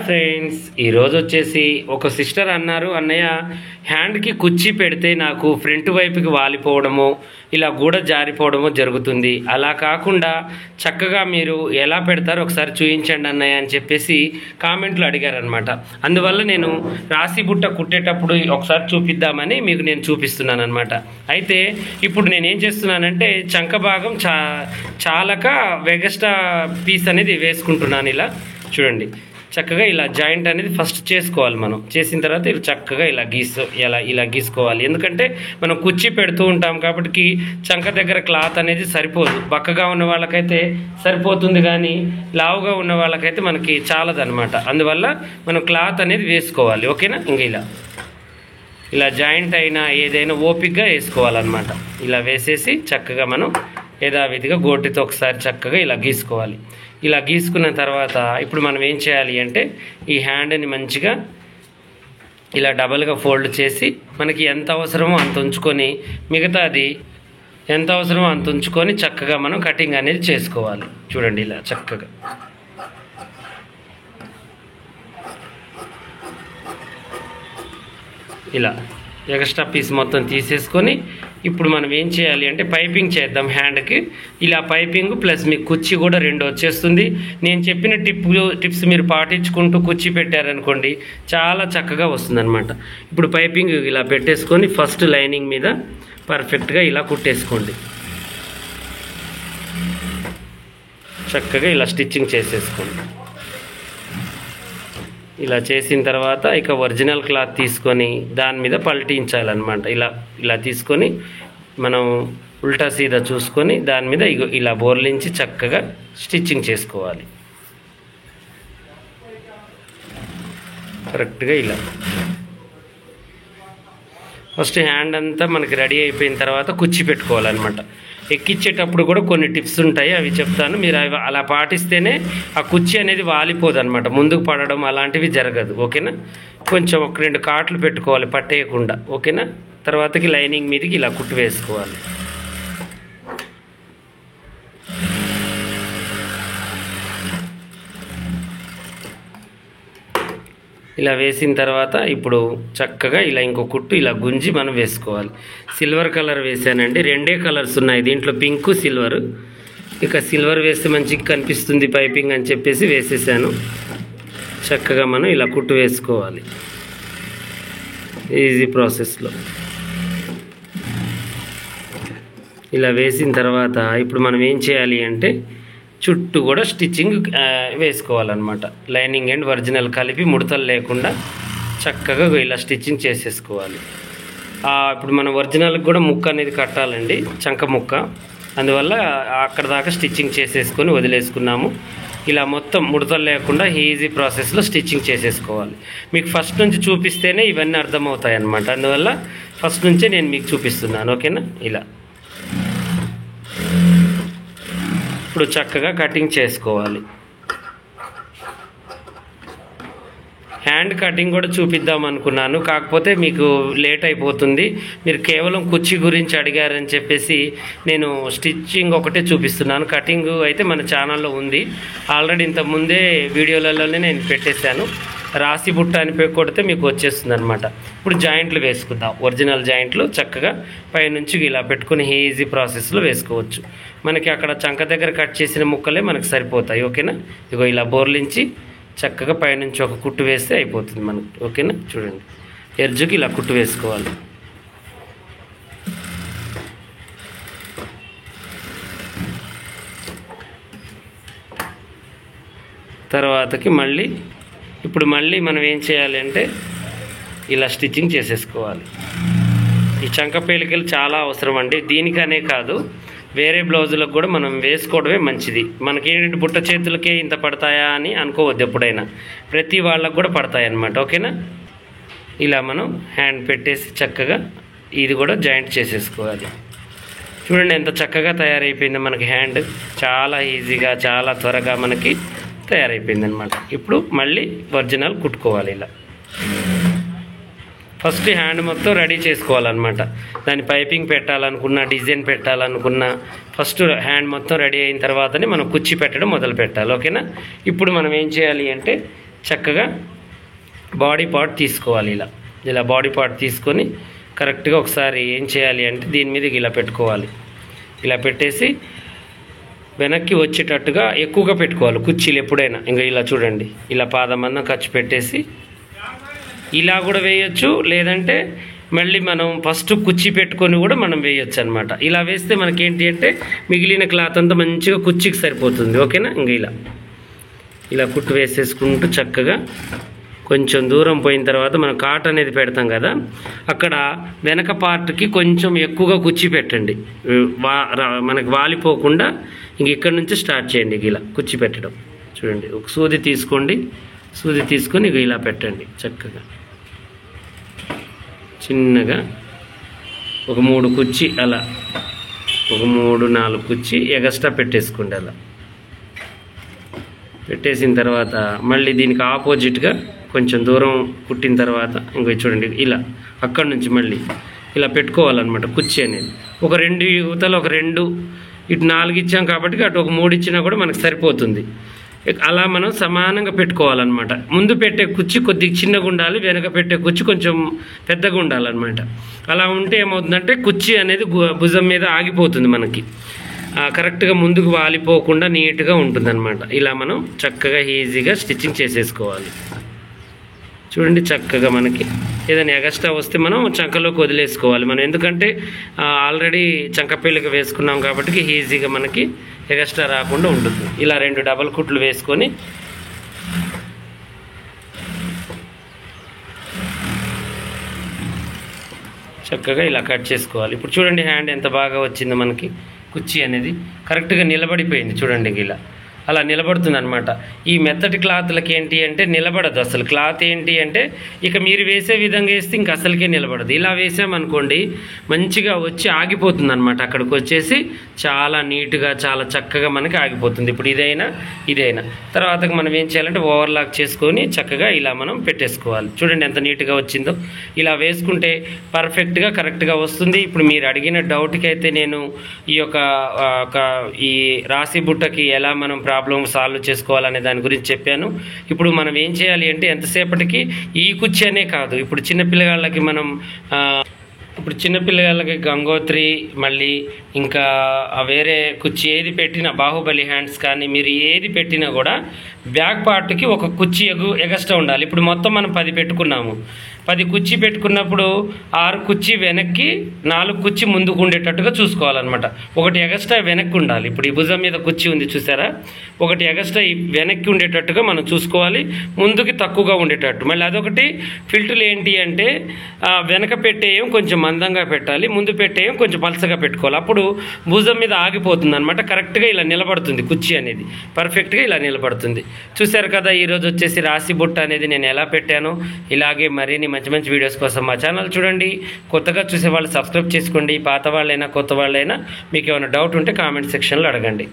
Friends, ఈరోజు వచ్చేసి ఒక సిస్టర్ అన్నారు, అన్నయ్య హ్యాండ్కి కుర్చీ పెడితే నాకు ఫ్రంట్ వైపుకి వాలిపోవడము ఇలా కూడా జారిపోవడము జరుగుతుంది. అలా కాకుండా చక్కగా మీరు ఎలా పెడతారో ఒకసారి చూపించండి అన్నయ్య అని చెప్పేసి కామెంట్లు అడిగారనమాట. అందువల్ల నేను రాసి బుట్ట కుట్టేటప్పుడు ఒకసారి చూపిద్దామని మీకు నేను చూపిస్తున్నాను అనమాట. అయితే ఇప్పుడు నేనేం చేస్తున్నానంటే చంక భాగం చాలక వెగస్టా పీస్ అనేది వేసుకుంటున్నాను. ఇలా చూడండి, చక్కగా ఇలా జాయింట్ అనేది ఫస్ట్ చేసుకోవాలి. మనం చేసిన తర్వాత ఇలా చక్కగా ఇలా గీసుకోవాలి. ఎందుకంటే మనం కుర్చీ పెడుతూ ఉంటాం కాబట్టి చంక దగ్గర క్లాత్ అనేది సరిపోదు. బక్కగా ఉన్న వాళ్ళకైతే సరిపోతుంది, కానీ లావుగా ఉన్న వాళ్ళకైతే మనకి చాలదనమాట. అందువల్ల మనం క్లాత్ అనేది వేసుకోవాలి. ఓకేనా? ఇంక ఇలా జాయింట్ అయినా ఏదైనా ఓపిక్గా వేసుకోవాలన్నమాట. ఇలా వేసేసి చక్కగా మనం యథావిధిగా గోటితో ఒకసారి చక్కగా ఇలా గీసుకోవాలి. ఇలా గీసుకున్న తర్వాత ఇప్పుడు మనం ఏం చేయాలి అంటే ఈ హ్యాండ్ని మంచిగా ఇలా డబల్గా ఫోల్డ్ చేసి మనకి ఎంత అవసరమో అంత ఉంచుకొని మిగతాది ఎంత అవసరమో అంత ఉంచుకొని చక్కగా మనం కటింగ్ అనేది చేసుకోవాలి. చూడండి, ఇలా చక్కగా ఇలా ఎక్స్ట్రా పీస్ మొత్తం తీసేసుకొని ఇప్పుడు మనం ఏం చేయాలి అంటే పైపింగ్ చేద్దాం హ్యాండ్కి. ఇలా పైపింగ్ ప్లస్ మీకు కుర్చీ కూడా రెండు వచ్చేస్తుంది. నేను చెప్పిన టిప్స్ మీరు పాటించుకుంటూ కుర్చీ పెట్టారనుకోండి చాలా చక్కగా వస్తుందన్నమాట. ఇప్పుడు పైపింగ్ ఇలా పెట్టేసుకొని ఫస్ట్ లైనింగ్ మీద పర్ఫెక్ట్గా ఇలా కుట్టేసుకోండి. చక్కగా ఇలా స్టిచ్చింగ్ చేసేసుకోండి. ఇలా చేసిన తర్వాత ఇక ఒరిజినల్ క్లాత్ తీసుకొని దాని మీద పల్టించాలన్నమాట. ఇలా తీసుకొని మనం ఉల్టా సీదా చూసుకొని దాని మీద ఇలా బోర్లించి చక్కగా స్టిచ్చింగ్ చేసుకోవాలి. కరెక్ట్గా ఇలా ఫస్ట్ హ్యాండ్ అంతా మనకి రెడీ అయిపోయిన తర్వాత కుర్చీ పెట్టుకోవాలన్నమాట. ఎక్కించేటప్పుడు కూడా కొన్ని టిప్స్ ఉంటాయి, అవి చెప్తాను. మీరు అలా పాటిస్తేనే ఆ కుర్చీ అనేది వాలిపోదు అనమాట, ముందుకు పడడం అలాంటివి జరగదు. ఓకేనా? కొంచెం ఒక 2 కాట్లు పెట్టుకోవాలి పట్టేయకుండా. ఓకేనా? తర్వాతకి లైనింగ్ మీదకి ఇలా కుట్టు వేసుకోవాలి. ఇలా వేసిన తర్వాత ఇప్పుడు చక్కగా ఇలా ఇంకో కుట్టు ఇలా గుంజి మనం వేసుకోవాలి. సిల్వర్ కలర్ వేసానండి, 2 కలర్స్ ఉన్నాయి దీంట్లో, పింక్ సిల్వర్. ఇక సిల్వర్ వేస్తే మంచిగా కనిపిస్తుంది పైపింగ్ అని చెప్పేసి వేసేసాను. చక్కగా మనం ఇలా కుట్టు వేసుకోవాలి ఈజీ ప్రాసెస్లో. ఇలా వేసిన తర్వాత ఇప్పుడు మనం ఏం చేయాలి అంటే చుట్టూ కూడా స్టిచ్చింగ్ వేసుకోవాలన్నమాట. లైనింగ్ అండ్ ఒరిజినల్ కలిపి ముడతలు లేకుండా చక్కగా ఇలా స్టిచ్చింగ్ చేసేసుకోవాలి. ఇప్పుడు మనం ఒరిజినల్కి కూడా ముక్క అనేది కట్టాలండి, చంక ముక్క. అందువల్ల అక్కడ దాకా స్టిచ్చింగ్ చేసేసుకొని వదిలేసుకున్నాము. ఇలా మొత్తం ముడతలు లేకుండా ఈజీ ప్రాసెస్లో స్టిచ్చింగ్ చేసేసుకోవాలి. మీకు ఫస్ట్ నుంచి చూపిస్తేనే ఇవన్నీ అర్థమవుతాయి అన్నమాట. అందువల్ల ఫస్ట్ నుంచే నేను మీకు చూపిస్తున్నాను. ఓకేనా? ఇలా ఇప్పుడు చక్కగా కటింగ్ చేసుకోవాలి. హ్యాండ్ కటింగ్ కూడా చూపిద్దాం అనుకున్నాను, కాకపోతే మీకు లేట్ అయిపోతుంది. మీరు కేవలం కుర్చీ గురించి అడిగారని చెప్పేసి నేను స్టిచ్చింగ్ ఒకటే చూపిస్తున్నాను. కటింగ్ అయితే మన ఛానల్లో ఉంది ఆల్రెడీ, ఇంతకుముందే వీడియోలలోనే నేను పెట్టేశాను. రాసి బుట్ట అని కొడితే మీకు వచ్చేస్తుంది అనమాట. ఇప్పుడు జాయింట్లు వేసుకుందాం. ఒరిజినల్ జాయింట్లు చక్కగా పైనుంచి ఇలా పెట్టుకుని ఈజీ ప్రాసెస్లో వేసుకోవచ్చు. మనకి అక్కడ చంక దగ్గర కట్ చేసిన ముక్కలే మనకు సరిపోతాయి. ఓకేనా? ఇగో ఇలా బోర్లించి చక్కగా పైనుంచి ఒక కుట్టు వేస్తే అయిపోతుంది మనకి. ఓకేనా? చూడండి, ఎర్జుకి ఇలా కుట్టు వేసుకోవాలి. తర్వాతకి ఇప్పుడు మళ్ళీ మనం ఏం చేయాలి అంటే ఇలా స్టిచ్చింగ్ చేసేసుకోవాలి. ఈ చంక పేలికలు చాలా అవసరం అండి, దీనికనే కాదు వేరే బ్లౌజులకు కూడా మనం వేసుకోవడమే మంచిది. మనకేంటంటే బుట్ట చేతులకే ఇంత పడతాయా అని అనుకోవద్దు ఎప్పుడైనా, ప్రతి వాళ్ళకు కూడా పడతాయి అన్నమాట. ఓకేనా? ఇలా మనం హ్యాండ్ పెట్టేసి చక్కగా ఇది కూడా జాయింట్ చేసేసుకోవాలి. చూడండి ఎంత చక్కగా తయారైపోయిందో మనకి హ్యాండ్. చాలా ఈజీగా చాలా త్వరగా మనకి తయారైపోయింది అనమాట. ఇప్పుడు మళ్ళీ ఒరిజినల్ కుట్టుకోవాలి. ఇలా ఫస్ట్ హ్యాండ్ మొత్తం రెడీ చేసుకోవాలన్నమాట. దాని పైపింగ్ పెట్టాలనుకున్నా, డిజైన్ పెట్టాలనుకున్నా ఫస్ట్ హ్యాండ్ మొత్తం రెడీ అయిన తర్వాతనే మనం కుర్చీ పెట్టడం మొదలు పెట్టాలి. ఓకేనా? ఇప్పుడు మనం ఏం చేయాలి అంటే చక్కగా బాడీ పార్ట్ తీసుకోవాలి. ఇలా బాడీ పార్ట్ తీసుకొని కరెక్ట్గా ఒకసారి ఏం చేయాలి అంటే దీని మీద ఇలా పెట్టుకోవాలి. ఇలా పెట్టేసి వెనక్కి వచ్చేటట్టుగా ఎక్కువగా పెట్టుకోవాలి కుర్చీలు ఎప్పుడైనా. ఇంకా ఇలా చూడండి, ఇలా పాదమందం ఖర్చు పెట్టేసి ఇలా కూడా వేయొచ్చు, లేదంటే మళ్ళీ మనం ఫస్ట్ కుర్చీ పెట్టుకొని కూడా మనం వేయొచ్చు అనమాట. ఇలా వేస్తే మనకేంటి అంటే మిగిలిన క్లాత్ అంతా మంచిగా కుర్చీకి సరిపోతుంది. ఓకేనా? ఇంకా ఇలా కుట్టు వేసేసుకుంటూ చక్కగా కొంచెం దూరం పోయిన తర్వాత మనం కాట్ అనేది పెడతాం కదా, అక్కడ వెనక పార్ట్కి కొంచెం ఎక్కువగా కుర్చీ పెట్టండి. మనకు వాలిపోకుండా ఇంక ఇక్కడ నుంచి స్టార్ట్ చేయండి. ఇలా కుర్చీ పెట్టడం చూడండి. ఒక సూది తీసుకోండి, సూది తీసుకొని ఇలా పెట్టండి. చక్కగా చిన్నగా ఒక 3 కుర్చీ అలా, ఒక 3-4 కుర్చీ ఎగస్ట్రా పెట్టేసుకోండి. అలా పెట్టేసిన తర్వాత మళ్ళీ దీనికి ఆపోజిట్గా కొంచెం దూరం కుట్టిన తర్వాత ఇంకో చూడండి, ఇలా అక్కడి నుంచి మళ్ళీ ఇలా పెట్టుకోవాలన్నమాట కుర్చీ అనేది. ఒక 2 యువతలు, ఒక 2 ఇటు 4 ఇచ్చాం కాబట్టి అటు ఒక 3 ఇచ్చినా కూడా మనకు సరిపోతుంది. అలా మనం సమానంగా పెట్టుకోవాలన్నమాట. ముందు పెట్టే కుర్చీ కొద్దిగా చిన్నగా ఉండాలి, వెనక పెట్టే కుర్చీ కొంచెం పెద్దగా ఉండాలన్నమాట. అలా ఉంటే ఏమవుతుందంటే కుర్చీ అనేది భుజం మీద ఆగిపోతుంది, మనకి కరెక్ట్గా ముందుకు వాలిపోకుండా నీట్గా ఉంటుందన్నమాట. ఇలా మనం చక్కగా ఈజీగా స్టిచ్చింగ్ చేసేసుకోవాలి. చూడండి చక్కగా మనకి ఏదైనా ఎగస్ట్రా వస్తే మనం చంకలోకి వదిలేసుకోవాలి మనం, ఎందుకంటే ఆల్రెడీ చంకపేలిక వేసుకున్నాం కాబట్టి ఈజీగా మనకి ఎగస్ట్రా రాకుండా ఉంటుంది. ఇలా 2 డబల్ కుట్లు వేసుకొని చక్కగా ఇలా కట్ చేసుకోవాలి. ఇప్పుడు చూడండి హ్యాండ్ ఎంత బాగా వచ్చిందో మనకి. కుర్చీ అనేది కరెక్ట్గా నిలబడిపోయింది చూడండి. ఇలా అలా నిలబడుతుంది అనమాట. ఈ మెత్తటి క్లాత్లకి ఏంటి అంటే నిలబడదు అసలు. క్లాత్ ఏంటి అంటే ఇక మీరు వేసే విధంగా వేస్తే ఇంక అసలుకే నిలబడదు. ఇలా వేసామనుకోండి మంచిగా వచ్చి ఆగిపోతుంది అనమాట. అక్కడికి వచ్చేసి చాలా నీట్గా చాలా చక్కగా మనకి ఆగిపోతుంది. ఇప్పుడు ఇదైనా తర్వాత మనం ఏం చేయాలంటే ఓవర్లాక్ చేసుకొని చక్కగా ఇలా మనం పెట్టేసుకోవాలి. చూడండి ఎంత నీట్గా వచ్చిందో. ఇలా వేసుకుంటే పర్ఫెక్ట్గా కరెక్ట్గా వస్తుంది. ఇప్పుడు మీరు అడిగిన డౌట్కి అయితే నేను ఈ రాశి బుట్టకి ఎలా మనం ప్రాబ్లం సాల్వ్ చేసుకోవాలనే దాని గురించి చెప్పాను. ఇప్పుడు మనం ఏం చేయాలి అంటే ఎంతసేపటికి ఈ కుర్చీ అనే కాదు, ఇప్పుడు చిన్నపిల్లగాళ్ళకి మనం గంగోత్రి మళ్ళీ ఇంకా వేరే కుర్చీ ఏది పెట్టినా, బాహుబలి హ్యాండ్స్ కానీ మీరు ఏది పెట్టినా కూడా బ్యాక్ పార్ట్కి ఒక కుర్చీ ఎగస్ట్రా ఉండాలి. ఇప్పుడు మొత్తం మనం 10 పెట్టుకున్నాము. 10 కుర్చీ పెట్టుకున్నప్పుడు 6 కుర్చీ వెనక్కి 4 కుర్చీ ముందుకు ఉండేటట్టుగా చూసుకోవాలన్నమాట. ఒకటి ఎగస్ట్రా వెనక్కి ఉండాలి. ఇప్పుడు ఈ భుజం మీద కుర్చీ ఉంది చూసారా, ఒకటి ఎగస్ట్రా వెనక్కి ఉండేటట్టుగా మనం చూసుకోవాలి, ముందుకి తక్కువగా ఉండేటట్టు. మళ్ళీ అదొకటి ఫిల్టులు ఏంటి అంటే వెనక పెట్టేయం కొంచెం మందంగా పెట్టాలి, ముందు పెట్టేయం కొంచెం పలసగా పెట్టుకోవాలి. అప్పుడు భుజం మీద ఆగిపోతుంది అనమాట. కరెక్ట్గా ఇలా నిలబడుతుంది కుర్చీ అనేది, పర్ఫెక్ట్గా ఇలా నిలబడుతుంది. చూశారు కదా, ఈరోజు వచ్చేసి రాశి బుట్ట అనేది నేను ఎలా పెట్టాను. ఇలాగే మరిన్ని మంచి వీడియోస్ కోసం మా ఛానల్ చూడండి. కొత్తగా చూసే వాళ్ళు సబ్స్క్రైబ్ చేసుకోండి. పాత వాళ్ళైనా కొత్త వాళ్ళైనా మీకు ఏమైనా డౌట్ ఉంటే కామెంట్ సెక్షన్లో అడగండి.